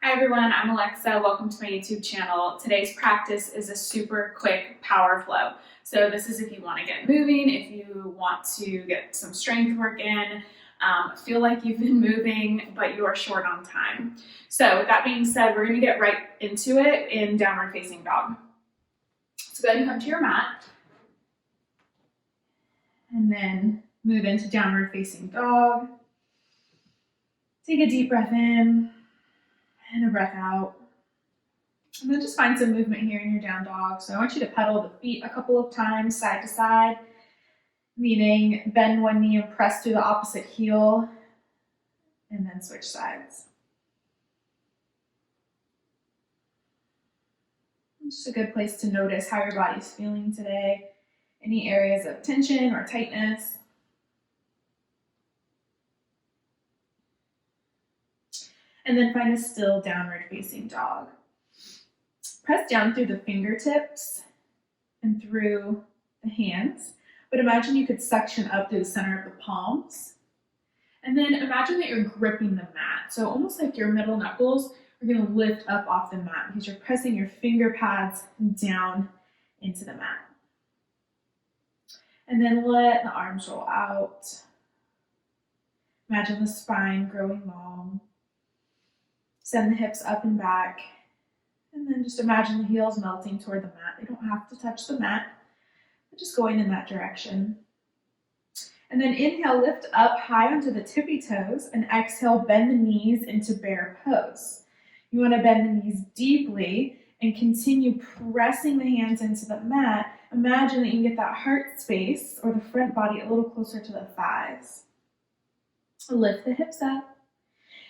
Hi everyone, I'm Alexa. Welcome to my YouTube channel. Today's practice is a super quick power flow. So this is if you want to get moving, if you want to get some strength work in, feel like you've been moving, but you're short on time. So with that being said, we're going to get right into it in downward facing dog. So go ahead and come to your mat and then move into downward facing dog. Take a deep breath in and a breath out. And then just find some movement here in your down dog. So I want you to pedal the feet a couple of times side to side, meaning bend one knee and press through the opposite heel, and then switch sides. It's just a good place to notice how your body's feeling today, any areas of tension or tightness. And then find a still downward facing dog. Press down through the fingertips and through the hands, but imagine you could suction up through the center of the palms. And then imagine that you're gripping the mat. So almost like your middle knuckles are going to lift up off the mat because you're pressing your finger pads down into the mat. And then let the arms roll out. Imagine the spine growing long. Send the hips up and back. And then just imagine the heels melting toward the mat. They don't have to touch the mat, but just going in that direction. And then inhale, lift up high onto the tippy toes, and exhale, bend the knees into bear pose. You want to bend the knees deeply and continue pressing the hands into the mat. Imagine that you can get that heart space or the front body a little closer to the thighs. Lift the hips up.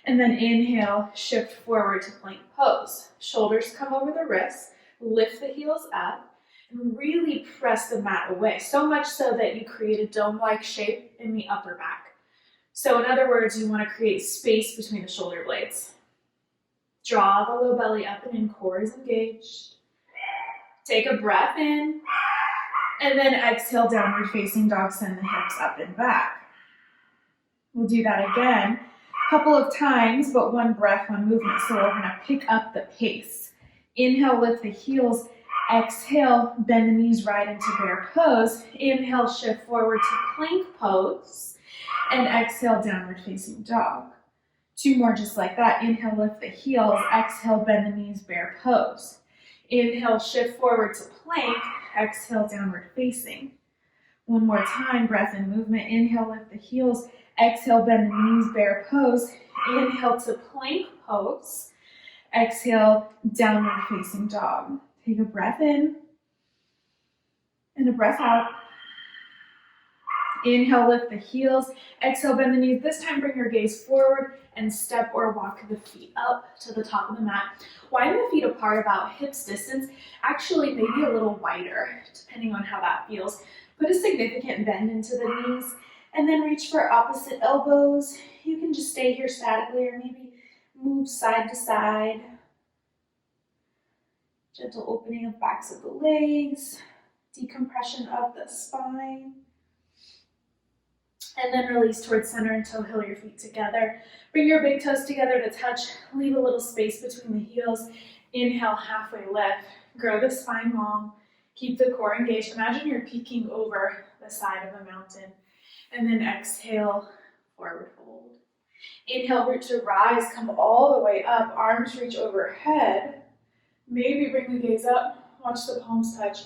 And then inhale, shift forward to plank pose. Shoulders come over the wrists, lift the heels up, and really press the mat away, so much so that you create a dome-like shape in the upper back. So in other words, you want to create space between the shoulder blades. Draw the low belly up and in, core is engaged. Take a breath in, and then exhale, downward facing dog, send the hips up and back. We'll do that again. Couple of times, but one breath, one movement. So we're going to pick up the pace. Inhale, lift the heels. Exhale, bend the knees right into bear pose. Inhale, shift forward to plank pose. And exhale, downward facing dog. Two more just like that. Inhale, lift the heels. Exhale, bend the knees, bear pose. Inhale, shift forward to plank. Exhale, downward facing. One more time, breath and movement. Inhale, lift the heels. Exhale, bend the knees, bear pose. Inhale to plank pose. Exhale, downward facing dog. Take a breath in and a breath out. Inhale, lift the heels. Exhale, bend the knees. This time, bring your gaze forward and step or walk the feet up to the top of the mat. Widen the feet apart about hips distance, actually maybe a little wider, depending on how that feels. Put a significant bend into the knees. And then reach for opposite elbows. You can just stay here statically or maybe move side to side. Gentle opening of backs of the legs, decompression of the spine. And then release towards center and toe heel your feet together. Bring your big toes together to touch. Leave a little space between the heels. Inhale, halfway lift. Grow the spine long. Keep the core engaged. Imagine you're peeking over the side of a mountain. And then exhale, forward fold. Inhale, root to rise, come all the way up, arms reach overhead. Maybe bring the gaze up, watch the palms touch.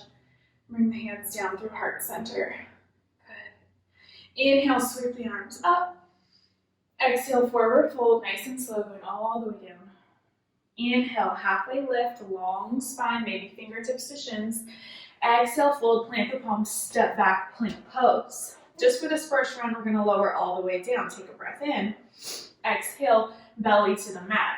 Bring the hands down through heart center. Good. Inhale, sweep the arms up. Exhale, forward fold, nice and slow, going all the way down. Inhale, halfway lift, long spine, maybe fingertips to shins. Exhale, fold, plant the palms, step back, plank pose. Just for this first round, we're going to lower all the way down. Take a breath in. Exhale, belly to the mat.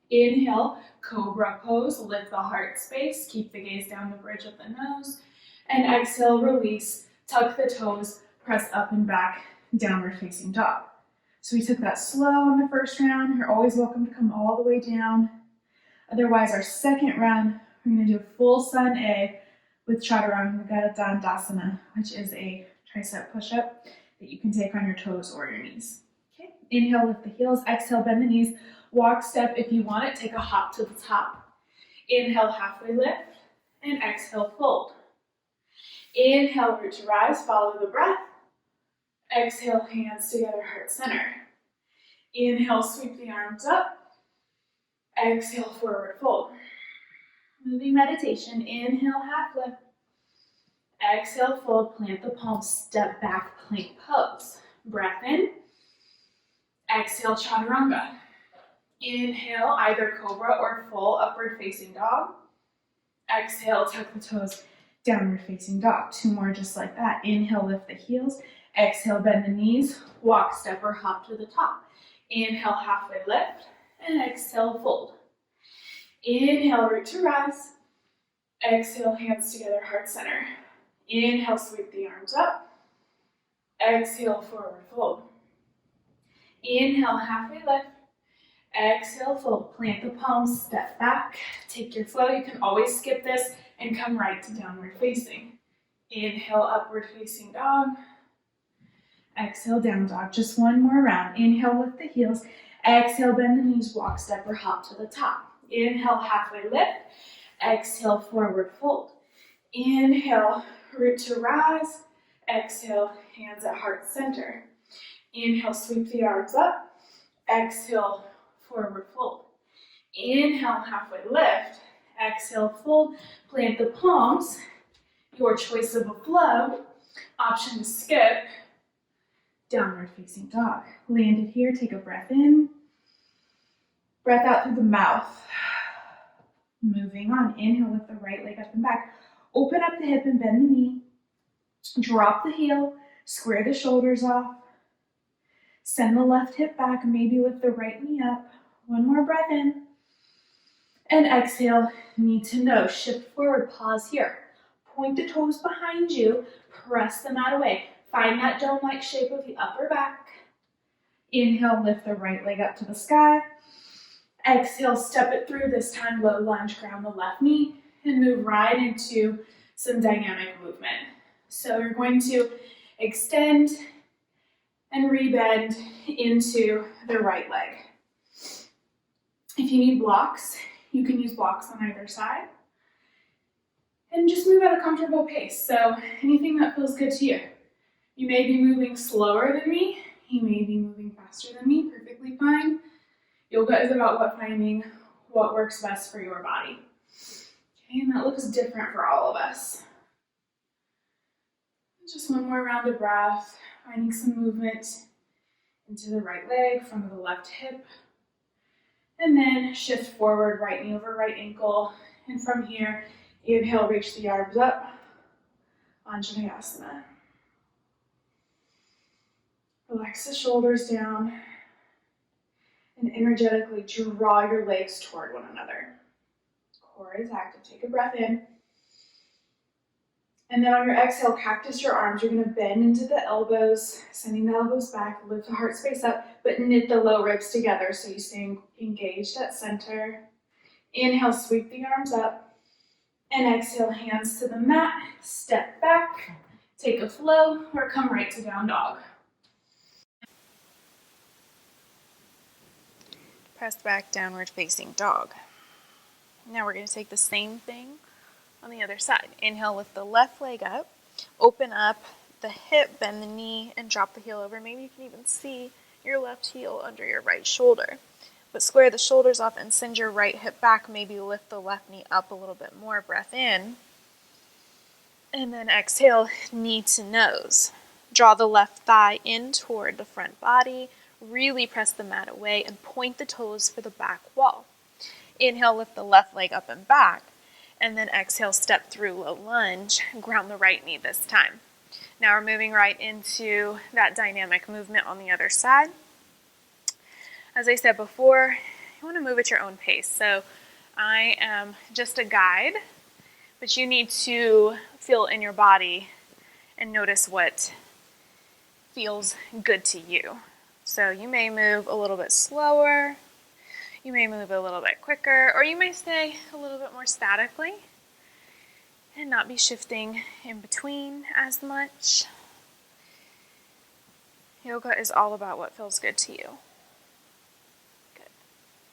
Inhale, cobra pose. Lift the heart space. Keep the gaze down the bridge of the nose. And exhale, release. Tuck the toes. Press up and back. Downward facing dog. So we took that slow in the first round. You're always welcome to come all the way down. Otherwise, our second round, we're going to do a full sun A with Chaturanga Dandasana, which is a tricep push-up that you can take on your toes or your knees. Okay, inhale, lift the heels. Exhale, bend the knees. Walk step if you want it, take a hop to the top. Inhale, halfway lift, and exhale, fold. Inhale, root to rise, follow the breath. Exhale, hands together, heart center. Inhale, sweep the arms up. Exhale, forward fold. Moving meditation, inhale, half lift. Exhale, fold, plant the palms, step back, plank pose. Breath in. Exhale, chaturanga. Inhale, either cobra or full upward facing dog. Exhale, tuck the toes, downward facing dog. 2 more just like that. Inhale, lift the heels. Exhale, bend the knees, walk, step, or hop to the top. Inhale, halfway lift, and exhale, fold. Inhale, root to rise. Exhale, hands together, heart center. Inhale, sweep the arms up. Exhale, forward fold. Inhale, halfway lift. Exhale, fold. Plant the palms, step back. Take your flow. You can always skip this and come right to downward facing. Inhale, upward facing dog. Exhale, down dog. Just 1 more round. Inhale, lift the heels. Exhale, bend the knees, walk, step, or hop to the top. Inhale, halfway lift. Exhale, forward fold. Inhale, root to rise. Exhale, hands at heart center. Inhale, sweep the arms up. Exhale, forward fold. Inhale, halfway lift. Exhale, fold. Plant the palms. Your choice of a flow. Option to skip. Downward facing dog. Landed here, take a breath in. Breath out through the mouth. Moving on. Inhale, lift the right leg up and back. Open up the hip and bend the knee. Drop the heel. Square the shoulders off. Send the left hip back. Maybe lift the right knee up. 1 more breath in. And exhale, knee to nose. Shift forward, pause here. Point the toes behind you. Press the mat away. Find that dome-like shape of the upper back. Inhale, lift the right leg up to the sky. Exhale, step it through. This time, low lunge, ground the left knee, and move right into some dynamic movement. So you're going to extend and rebend into the right leg. If you need blocks, you can use blocks on either side. And just move at a comfortable pace. So anything that feels good to you. You may be moving slower than me. You may be moving faster than me. Perfectly fine. Yoga is about finding what works best for your body. Okay, and that looks different for all of us. Just 1 more round of breath, finding some movement into the right leg, front of the left hip. And then shift forward, right knee over right ankle. And from here, inhale, reach the arms up, Anjaneyasana. Relax the shoulders down and energetically draw your legs toward one another. Core is active. Take a breath in. And then on your exhale, cactus your arms. You're going to bend into the elbows, sending the elbows back, lift the heart space up, but knit the low ribs together so you stay engaged at center. Inhale, sweep the arms up. And exhale, hands to the mat, step back, take a flow, or come right to down dog. Press back, downward facing dog. Now we're going to take the same thing on the other side. Inhale, lift the left leg up, open up the hip, bend the knee, and drop the heel over. Maybe you can even see your left heel under your right shoulder. But square the shoulders off and send your right hip back. Maybe lift the left knee up a little bit more. Breath in. And then exhale, knee to nose. Draw the left thigh in toward the front body. Really press the mat away and point the toes for the back wall. Inhale, lift the left leg up and back. And then exhale, step through low lunge. Ground the right knee this time. Now we're moving right into that dynamic movement on the other side. As I said before, you want to move at your own pace. So I am just a guide, but you need to feel in your body and notice what feels good to you. So you may move a little bit slower, you may move a little bit quicker, or you may stay a little bit more statically and not be shifting in between as much. Yoga is all about what feels good to you. Good.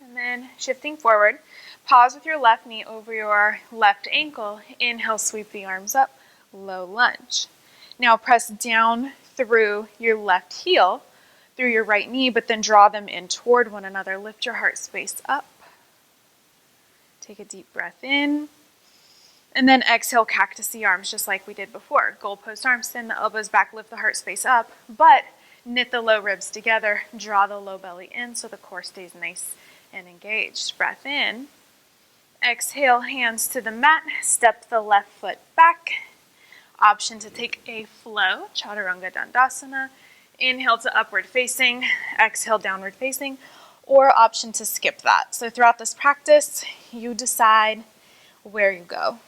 And then shifting forward, pause with your left knee over your left ankle. Inhale, sweep the arms up, low lunge. Now press down through your left heel, through your right knee, but then draw them in toward one another. Lift your heart space up. Take a deep breath in. And then exhale, cactus the arms, just like we did before. Goalpost arms, send the elbows back, lift the heart space up, but knit the low ribs together, draw the low belly in so the core stays nice and engaged. Breath in. Exhale, hands to the mat, step the left foot back. Option to take a flow, Chaturanga Dandasana. Inhale to upward facing, exhale downward facing, or option to skip that. So throughout this practice, you decide where you go.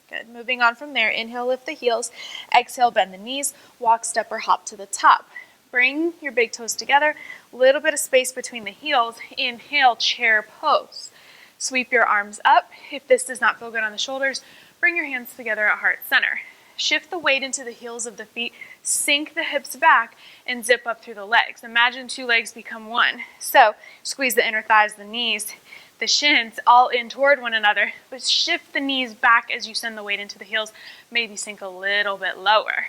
Good. Moving on from there, inhale, lift the heels. Exhale, bend the knees. Walk, step, or hop to the top. Bring your big toes together. A little bit of space between the heels. Inhale, chair pose. Sweep your arms up. If this does not feel good on the shoulders, bring your hands together at heart center. Shift the weight into the heels of the feet. Sink the hips back and zip up through the legs. Imagine two legs become one. So squeeze the inner thighs, the knees, the shins all in toward one another, but shift the knees back as you send the weight into the heels. Maybe sink a little bit lower.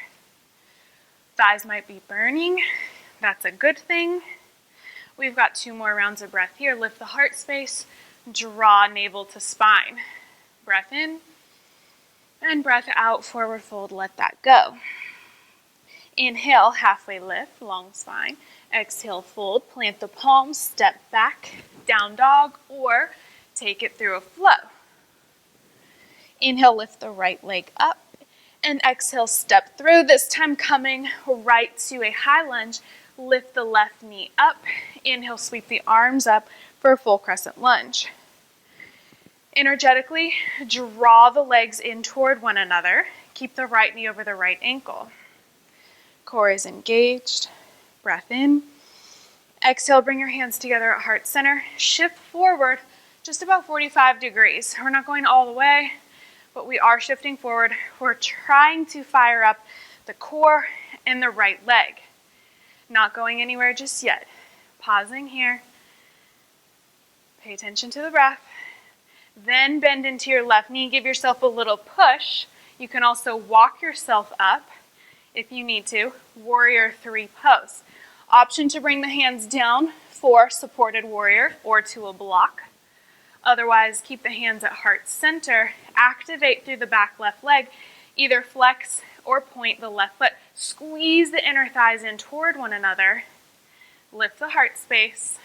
Thighs might be burning. That's a good thing. We've got 2 more rounds of breath here. Lift the heart space. Draw navel to spine. Breath in and breath out, forward fold, let that go. Inhale, halfway lift, long spine. Exhale, fold, plant the palms, step back, down dog, or take it through a flow. Inhale, lift the right leg up, and exhale, step through, this time coming right to a high lunge. Lift the left knee up. Inhale, sweep the arms up for a full crescent lunge. Energetically, draw the legs in toward one another. Keep the right knee over the right ankle. Core is engaged. Breath in. Exhale, bring your hands together at heart center. Shift forward just about 45 degrees. We're not going all the way, but we are shifting forward. We're trying to fire up the core and the right leg. Not going anywhere just yet. Pausing here. Pay attention to the breath. Then bend into your left knee. Give yourself a little push. You can also walk yourself up if you need to. Warrior 3 pose. Option to bring the hands down for supported warrior or to a block. Otherwise, keep the hands at heart center. Activate through the back left leg. Either flex or point the left foot. Squeeze the inner thighs in toward one another. Lift the heart space.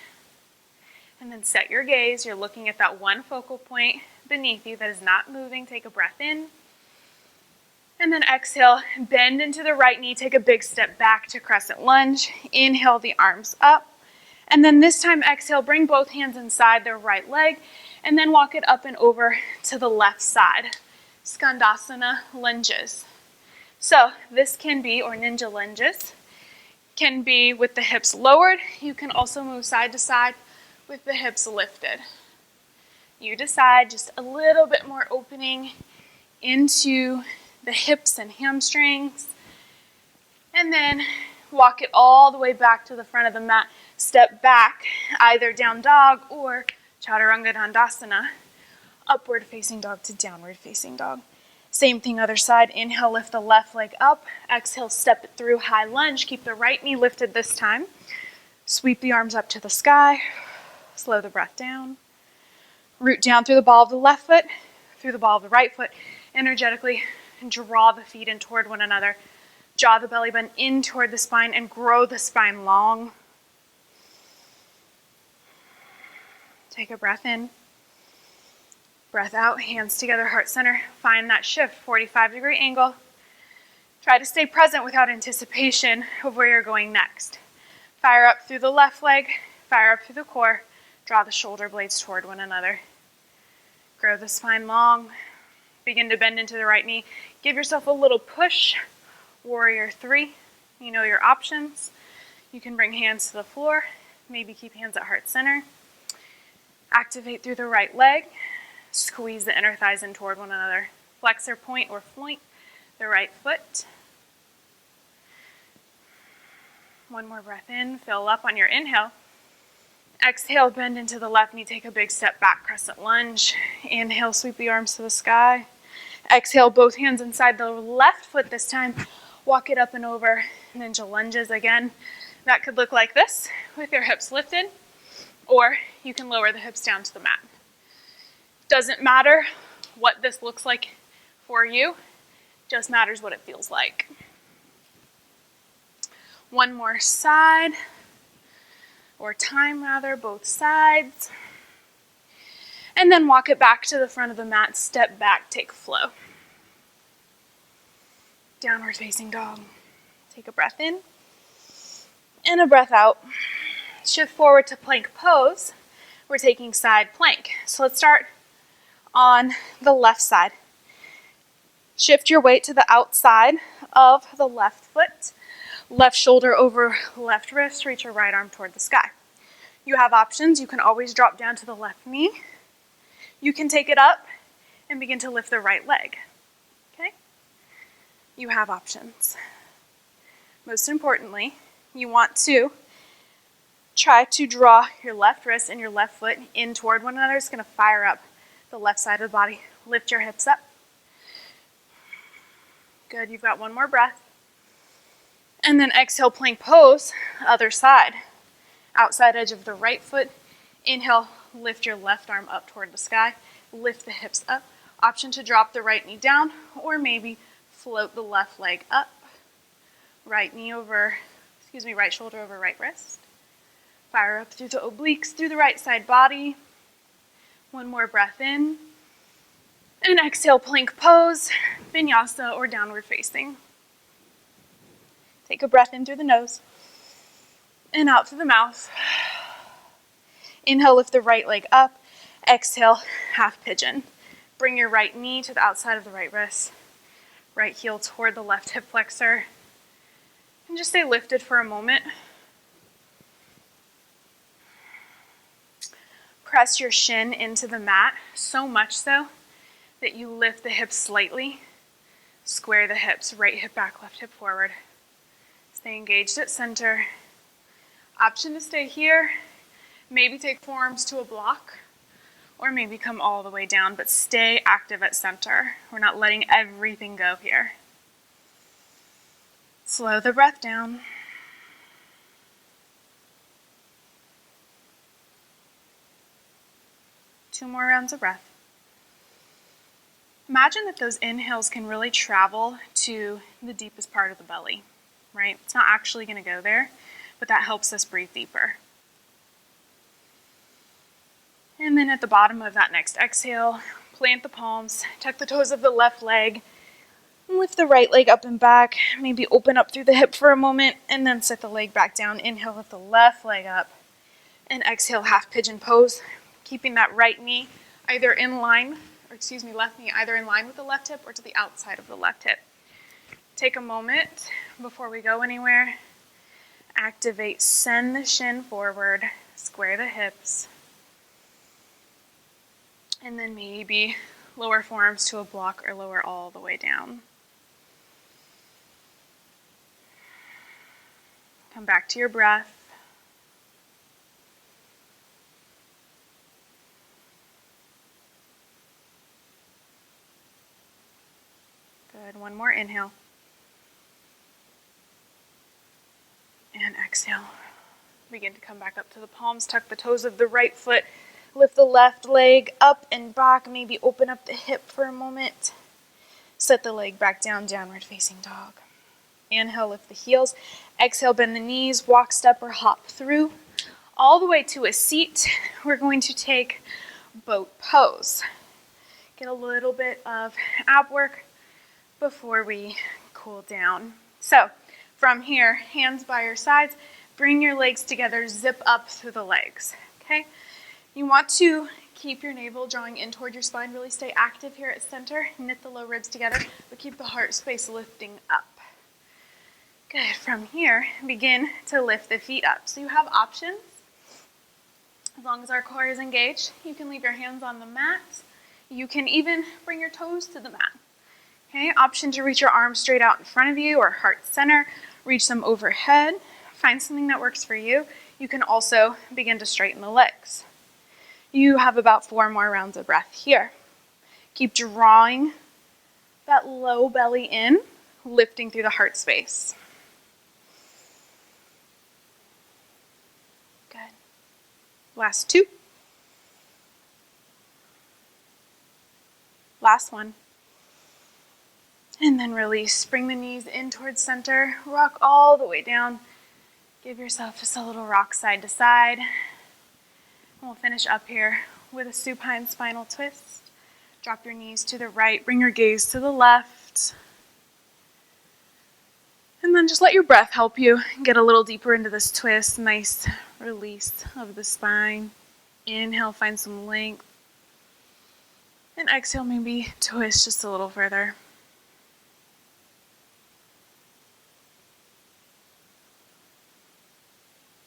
And then set your gaze. You're looking at that one focal point beneath you that is not moving. Take a breath in. And then exhale, bend into the right knee. Take a big step back to crescent lunge. Inhale the arms up. And then this time exhale, bring both hands inside the right leg. And then walk it up and over to the left side. Skandasana lunges. So this can be, or ninja lunges, can be with the hips lowered. You can also move side to side with the hips lifted. You decide, just a little bit more opening into the hips and hamstrings. And then walk it all the way back to the front of the mat. Step back, either down dog or Chaturanga Dandasana. Upward facing dog to downward facing dog. Same thing other side. Inhale, lift the left leg up. Exhale, step it through high lunge. Keep the right knee lifted this time. Sweep the arms up to the sky. Slow the breath down. Root down through the ball of the left foot, through the ball of the right foot. Energetically draw the feet in toward one another. Draw the belly button in toward the spine and grow the spine long. Take a breath in. Breath out, hands together, heart center. Find that shift, 45-degree angle. Try to stay present without anticipation of where you're going next. Fire up through the left leg, fire up through the core. Draw the shoulder blades toward one another. Grow the spine long. Begin to bend into the right knee. Give yourself a little push. Warrior 3. You know your options. You can bring hands to the floor. Maybe keep hands at heart center. Activate through the right leg. Squeeze the inner thighs in toward one another. Flex or point or floint the right foot. One more breath in. Fill up on your inhale. Exhale, bend into the left knee, take a big step back, crescent lunge. Inhale, sweep the arms to the sky. Exhale, both hands inside the left foot this time. Walk it up and over, ninja lunges again. That could look like this, with your hips lifted, or you can lower the hips down to the mat. Doesn't matter what this looks like for you, just matters what it feels like. One more side, or time rather, both sides. And then walk it back to the front of the mat, step back, take flow. Downward facing dog. Take a breath in and a breath out. Shift forward to plank pose. We're taking side plank. So let's start on the left side. Shift your weight to the outside of the left foot. Left shoulder over left wrist. Reach your right arm toward the sky. You have options. You can always drop down to the left knee. You can take it up and begin to lift the right leg. Okay? You have options. Most importantly, you want to try to draw your left wrist and your left foot in toward one another. It's going to fire up the left side of the body. Lift your hips up. Good. You've got one more breath. And then exhale, plank pose, other side. Outside edge of the right foot. Inhale, lift your left arm up toward the sky. Lift the hips up. Option to drop the right knee down, or maybe float the left leg up. Right shoulder over right wrist. Fire up through the obliques, through the right side body. One more breath in. And exhale, plank pose, vinyasa or downward facing. Take a breath in through the nose and out through the mouth. Inhale, lift the right leg up. Exhale, half pigeon. Bring your right knee to the outside of the right wrist. Right heel toward the left hip flexor. And just stay lifted for a moment. Press your shin into the mat, so much so that you lift the hips slightly. Square the hips, right hip back, left hip forward. Stay engaged at center. Option to stay here. Maybe take forearms to a block, or maybe come all the way down, but stay active at center. We're not letting everything go here. Slow the breath down. Two more rounds of breath. Imagine that those inhales can really travel to the deepest part of the belly, right? It's not actually going to go there, but that helps us breathe deeper. And then at the bottom of that next exhale, plant the palms, tuck the toes of the left leg, lift the right leg up and back, maybe open up through the hip for a moment, and then set the leg back down. Inhale, lift the left leg up, and exhale, half pigeon pose, keeping that right knee either in line, left knee either in line with the left hip or to the outside of the left hip. Take a moment before we go anywhere. Activate, send the shin forward, square the hips, and then maybe lower forearms to a block or lower all the way down. Come back to your breath. Good. One more inhale. And exhale. Begin to come back up to the palms. Tuck the toes of the right foot. Lift the left leg up and back. Maybe open up the hip for a moment. Set the leg back down, downward facing dog. Inhale, lift the heels. Exhale, bend the knees. Walk, step, or hop through. All the way to a seat. We're going to take boat pose. Get a little bit of ab work before we cool down. So from here, hands by your sides, bring your legs together, zip up through the legs, okay? You want to keep your navel drawing in toward your spine, really stay active here at center, knit the low ribs together, but keep the heart space lifting up. Good, from here, begin to lift the feet up. So you have options. As long as our core is engaged, you can leave your hands on the mat. You can even bring your toes to the mat. Okay, option to reach your arms straight out in front of you or heart center. Reach them overhead. Find something that works for you. You can also begin to straighten the legs. You have about 4 more rounds of breath here. Keep drawing that low belly in, lifting through the heart space. Good. Last 2. Last 1. And then release. Bring the knees in towards center. Rock all the way down. Give yourself just a little rock side to side. And we'll finish up here with a supine spinal twist. Drop your knees to the right. Bring your gaze to the left. And then just let your breath help you get a little deeper into this twist. Nice release of the spine. Inhale, find some length. And exhale, maybe twist just a little further.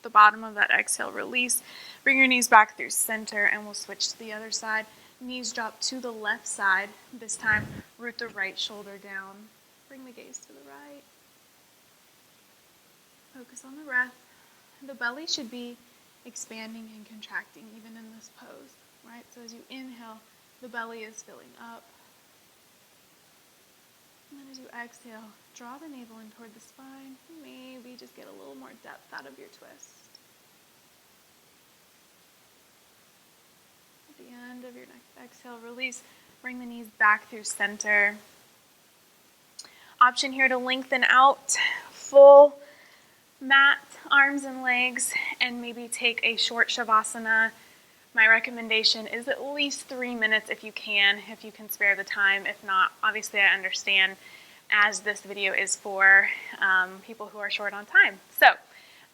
The bottom of that exhale, release. Bring your knees back through center and we'll switch to the other side. Knees drop to the left side. This time, root the right shoulder down. Bring the gaze to the right. Focus on the breath. The belly should be expanding and contracting even in this pose, right? So as you inhale, the belly is filling up. And then as you exhale, draw the navel in toward the spine. Maybe just get a little more depth out of your twist. At the end of your next exhale, release. Bring the knees back through center. Option here to lengthen out, full mat, arms and legs, and maybe take a short shavasana. My recommendation is at least 3 minutes if you can spare the time. If not, obviously I understand, as this video is for people who are short on time. So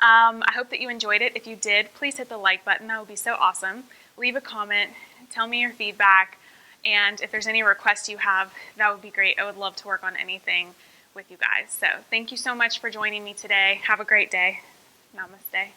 I hope that you enjoyed it. If you did, please hit the like button. That would be so awesome. Leave a comment, tell me your feedback, and if there's any requests you have, that would be great. I would love to work on anything with you guys. So thank you so much for joining me today. Have a great day. Namaste.